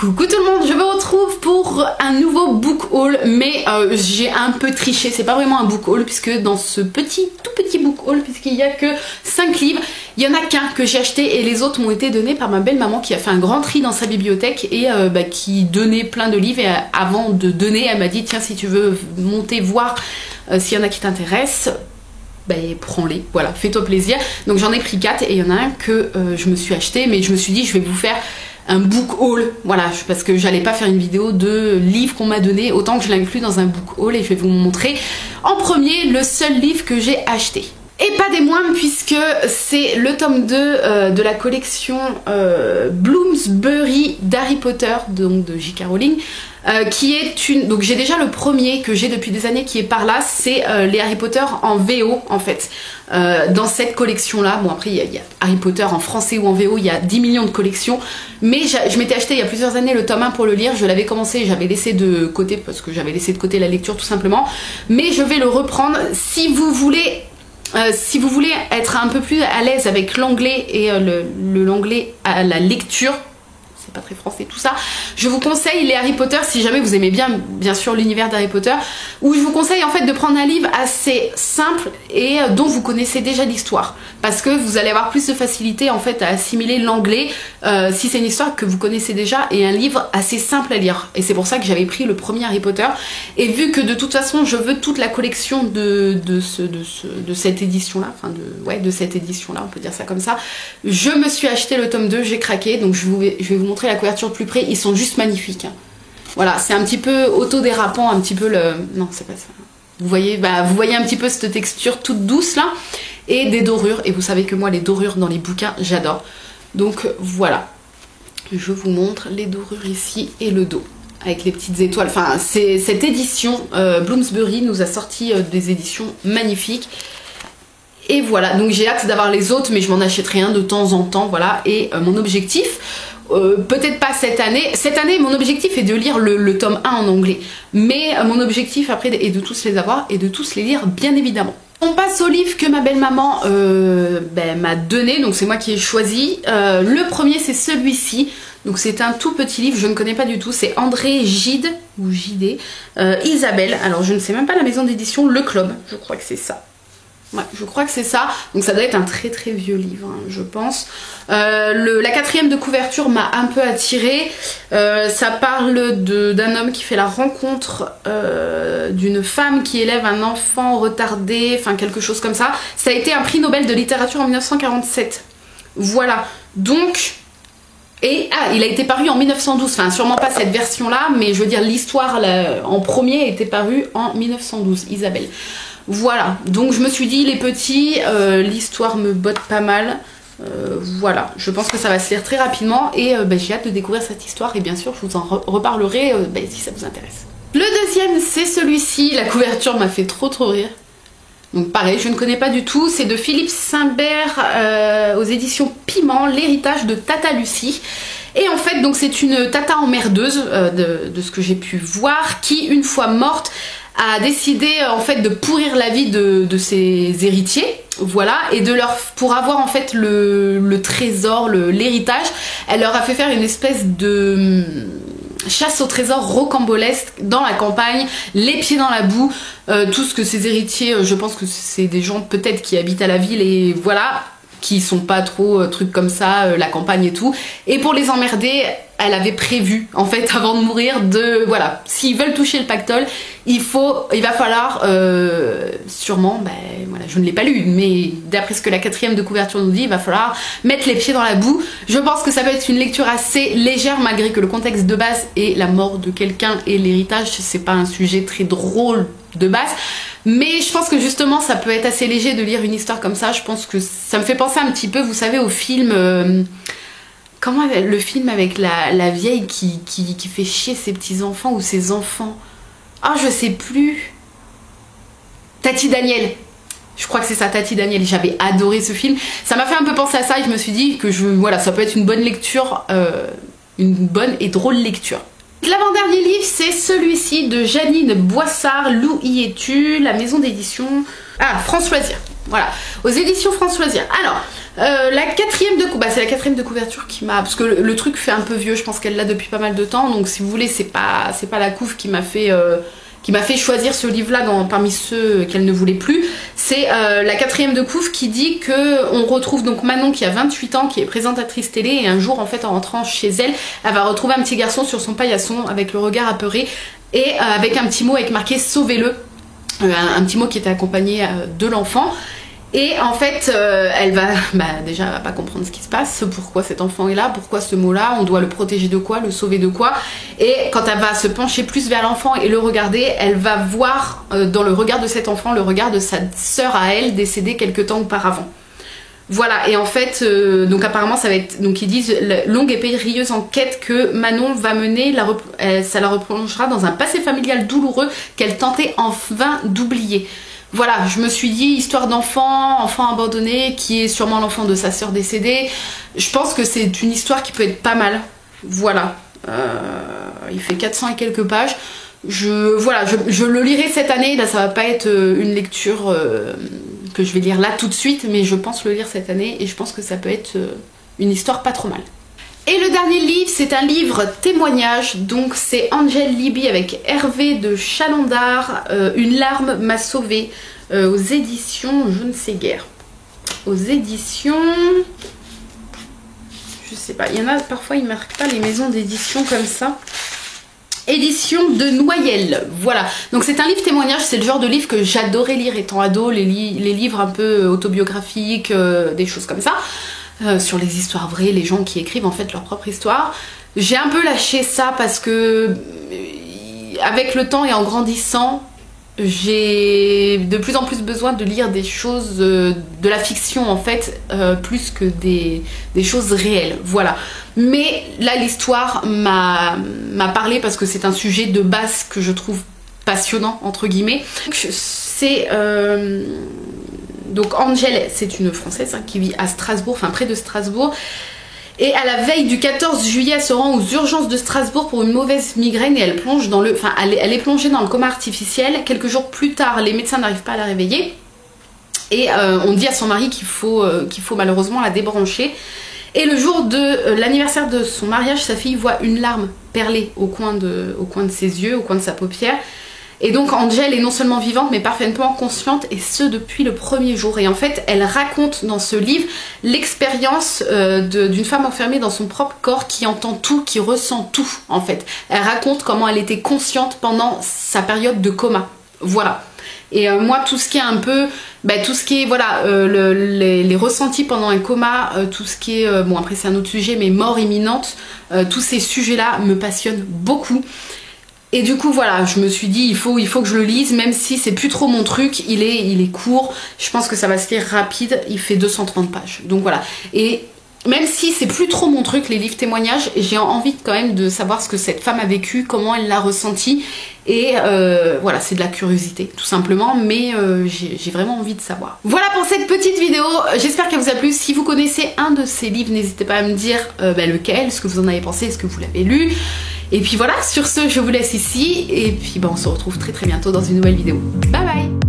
Coucou tout le monde, je vous retrouve pour un nouveau book haul, mais j'ai un peu triché, c'est pas vraiment un book haul puisque dans ce tout petit book haul, puisqu'il n'y a que 5 livres, il y en a qu'un que j'ai acheté et les autres m'ont été donnés par ma belle maman qui a fait un grand tri dans sa bibliothèque et qui donnait plein de livres et avant de donner elle m'a dit tiens si tu veux monter voir s'il y en a qui t'intéressent, prends-les, voilà, fais-toi plaisir. Donc j'en ai pris 4 et il y en a un que je me suis acheté, mais je me suis dit je vais vous faire un book haul, voilà, parce que j'allais pas faire une vidéo de livres qu'on m'a donné, autant que je l'inclus dans un book haul et je vais vous montrer en premier le seul livre que j'ai acheté. Et pas des moindres puisque c'est le tome 2 de la collection Bloomsbury d'Harry Potter, donc de J.K. Rowling, qui est une... Donc j'ai déjà le premier que j'ai depuis des années qui est par là, c'est les Harry Potter en VO en fait. Dans cette collection là, bon après il y a Harry Potter en français ou en VO, il y a 10 millions de collections, mais je m'étais acheté il y a plusieurs années le tome 1 pour le lire, je l'avais commencé, j'avais laissé de côté parce que j'avais laissé de côté la lecture tout simplement, mais je vais le reprendre si vous voulez être un peu plus à l'aise avec l'anglais et l'anglais à la lecture, c'est pas très français tout ça, je vous conseille les Harry Potter si jamais vous aimez bien sûr l'univers d'Harry Potter, où je vous conseille en fait de prendre un livre assez simple et dont vous connaissez déjà l'histoire, parce que vous allez avoir plus de facilité en fait à assimiler l'anglais si c'est une histoire que vous connaissez déjà et un livre assez simple à lire, et c'est pour ça que j'avais pris le premier Harry Potter, et vu que de toute façon je veux toute la collection de cette édition là, enfin de cette édition là, on peut dire ça comme ça, je me suis acheté le tome 2, j'ai craqué, donc je vais vous montrer la couverture de plus près, ils sont juste magnifiques. Voilà, c'est un petit peu auto-dérapant, un petit peu le... Non, c'est pas ça. Vous voyez un petit peu cette texture toute douce là, et des dorures, et vous savez que moi les dorures dans les bouquins, j'adore. Donc voilà, je vous montre les dorures ici et le dos, avec les petites étoiles. Enfin, cette édition, Bloomsbury nous a sorti des éditions magnifiques. Et voilà, donc j'ai hâte d'avoir les autres, mais je m'en achèterai un de temps en temps, voilà. Et mon objectif... peut-être pas cette année. Cette année, mon objectif est de lire le tome 1 en anglais. Mais mon objectif après est de tous les avoir et de tous les lire, bien évidemment. On passe au livre que ma belle-maman m'a donné, donc c'est moi qui ai choisi. Le premier, c'est celui-ci. Donc c'est un tout petit livre, je ne connais pas du tout. C'est André Gide, ou Gide, Isabelle. Alors je ne sais même pas la maison d'édition, Le Club. Je crois que c'est ça. Ouais, je crois que c'est ça, donc ça doit être un très très vieux livre, hein, je pense. La quatrième de couverture m'a un peu attirée. Ça parle d'un homme qui fait la rencontre d'une femme qui élève un enfant retardé, enfin quelque chose comme ça. Ça a été un prix Nobel de littérature en 1947. Voilà, donc... Et il a été paru en 1912, enfin sûrement pas cette version là, mais je veux dire l'histoire en premier a été paru en 1912, Isabelle. Voilà, donc je me suis dit les petits, l'histoire me botte pas mal, voilà, je pense que ça va se lire très rapidement et j'ai hâte de découvrir cette histoire et bien sûr je vous en reparlerai si ça vous intéresse. Le deuxième c'est celui-ci, la couverture m'a fait trop rire. Donc pareil, je ne connais pas du tout, c'est de Philippe Simbert aux éditions Piment, l'héritage de Tata Lucie. Et en fait, donc c'est une tata emmerdeuse de ce que j'ai pu voir, qui une fois morte a décidé en fait de pourrir la vie de ses héritiers, voilà, et pour avoir en fait le trésor, l'héritage, elle leur a fait faire une espèce de chasse au trésor rocambolesque dans la campagne, les pieds dans la boue, tout ce que ses héritiers, je pense que c'est des gens peut-être qui habitent à la ville et voilà, qui sont pas trop trucs comme ça, la campagne et tout, et pour les emmerder, elle avait prévu en fait avant de mourir voilà, s'ils veulent toucher le pactole, il va falloir sûrement, voilà, je ne l'ai pas lu, mais d'après ce que la quatrième de couverture nous dit, il va falloir mettre les pieds dans la boue. Je pense que ça peut être une lecture assez légère malgré que le contexte de base est la mort de quelqu'un et l'héritage, c'est pas un sujet très drôle de base. Mais je pense que justement ça peut être assez léger de lire une histoire comme ça. Je pense que ça me fait penser un petit peu, vous savez, au film... comment le film avec la vieille qui fait chier ses petits-enfants ou ses enfants. Ah, je sais plus. Tati Daniel. Je crois que c'est ça, Tati Daniel. J'avais adoré ce film. Ça m'a fait un peu penser à ça et je me suis dit que voilà, ça peut être une bonne lecture, une bonne et drôle lecture. L'avant-dernier livre, c'est celui-ci de Janine Boissard, L'où y es-tu, la maison d'édition... Ah, France Loisirs. Voilà, aux éditions France Loisirs. Alors, La quatrième de couverture, c'est la quatrième de couverture qui m'a... Parce que le truc fait un peu vieux, je pense qu'elle l'a depuis pas mal de temps, donc si vous voulez, c'est pas la couve qui m'a fait choisir ce livre-là parmi ceux qu'elle ne voulait plus. C'est la quatrième de couve qui dit que on retrouve donc Manon qui a 28 ans, qui est présentatrice télé, et un jour en fait en rentrant chez elle, elle va retrouver un petit garçon sur son paillasson avec le regard apeuré et avec un petit mot avec marqué sauvez-le, un petit mot qui était accompagné de l'enfant. Et en fait, elle va déjà elle va pas comprendre ce qui se passe, pourquoi cet enfant est là, pourquoi ce mot-là, on doit le protéger de quoi, le sauver de quoi. Et quand elle va se pencher plus vers l'enfant et le regarder, elle va voir dans le regard de cet enfant le regard de sa sœur à elle, décédée quelque temps auparavant. Voilà, et en fait, donc apparemment ça va être, donc ils disent, la longue et périlleuse enquête que Manon va mener, ça la replongera dans un passé familial douloureux qu'elle tentait en vain d'oublier. Voilà, je me suis dit, histoire d'enfant abandonné, qui est sûrement l'enfant de sa sœur décédée. Je pense que c'est une histoire qui peut être pas mal. Voilà, il fait 400 et quelques pages. Je le lirai cette année. Là, ça va pas être une lecture que je vais lire là tout de suite, mais je pense le lire cette année et je pense que ça peut être une histoire pas trop mal. Et le dernier livre, c'est un livre témoignage, donc c'est Angel Libby avec Hervé de Chalandard, Une larme m'a sauvée, aux éditions je ne sais guère. Aux éditions... je sais pas, il y en a parfois ils marquent pas les maisons d'édition comme ça. Édition de Noyelles, voilà. Donc c'est un livre témoignage, c'est le genre de livre que j'adorais lire étant ado, les livres un peu autobiographiques, des choses comme ça. Sur les histoires vraies, les gens qui écrivent en fait leur propre histoire. J'ai un peu lâché ça parce que avec le temps et en grandissant, j'ai de plus en plus besoin de lire des choses, de la fiction en fait, plus que des choses réelles, voilà. Mais là l'histoire m'a parlé parce que c'est un sujet de base que je trouve passionnant entre guillemets. C'est... donc Angel, c'est une Française qui vit à Strasbourg, enfin près de Strasbourg. Et à la veille du 14 juillet, elle se rend aux urgences de Strasbourg pour une mauvaise migraine et elle plonge dans le... Enfin, elle est plongée dans le coma artificiel. Quelques jours plus tard, les médecins n'arrivent pas à la réveiller. Et on dit à son mari qu'il faut malheureusement la débrancher. Et le jour de l'anniversaire de son mariage, sa fille voit une larme perler au coin de ses yeux, au coin de sa paupière. Et donc Angel est non seulement vivante mais parfaitement consciente, et ce depuis le premier jour. Et en fait elle raconte dans ce livre l'expérience d'une femme enfermée dans son propre corps qui entend tout, qui ressent tout en fait. Elle raconte comment elle était consciente pendant sa période de coma. Voilà. Et moi tout ce qui est un peu, tout ce qui est voilà les ressentis pendant un coma, tout ce qui est, bon après c'est un autre sujet mais mort imminente, tous ces sujets là me passionnent beaucoup. Et du coup voilà, je me suis dit il faut que je le lise, même si c'est plus trop mon truc, il est court, je pense que ça va se lire rapide, il fait 230 pages. Donc voilà. Et même si c'est plus trop mon truc, les livres témoignages, j'ai envie quand même de savoir ce que cette femme a vécu, comment elle l'a ressenti. Et voilà, c'est de la curiosité tout simplement, mais j'ai vraiment envie de savoir. Voilà pour cette petite vidéo, j'espère qu'elle vous a plu. Si vous connaissez un de ces livres, n'hésitez pas à me dire lequel, ce que vous en avez pensé, est-ce que vous l'avez lu. Et puis voilà, sur ce, je vous laisse ici, et puis on se retrouve très bientôt dans une nouvelle vidéo. Bye bye!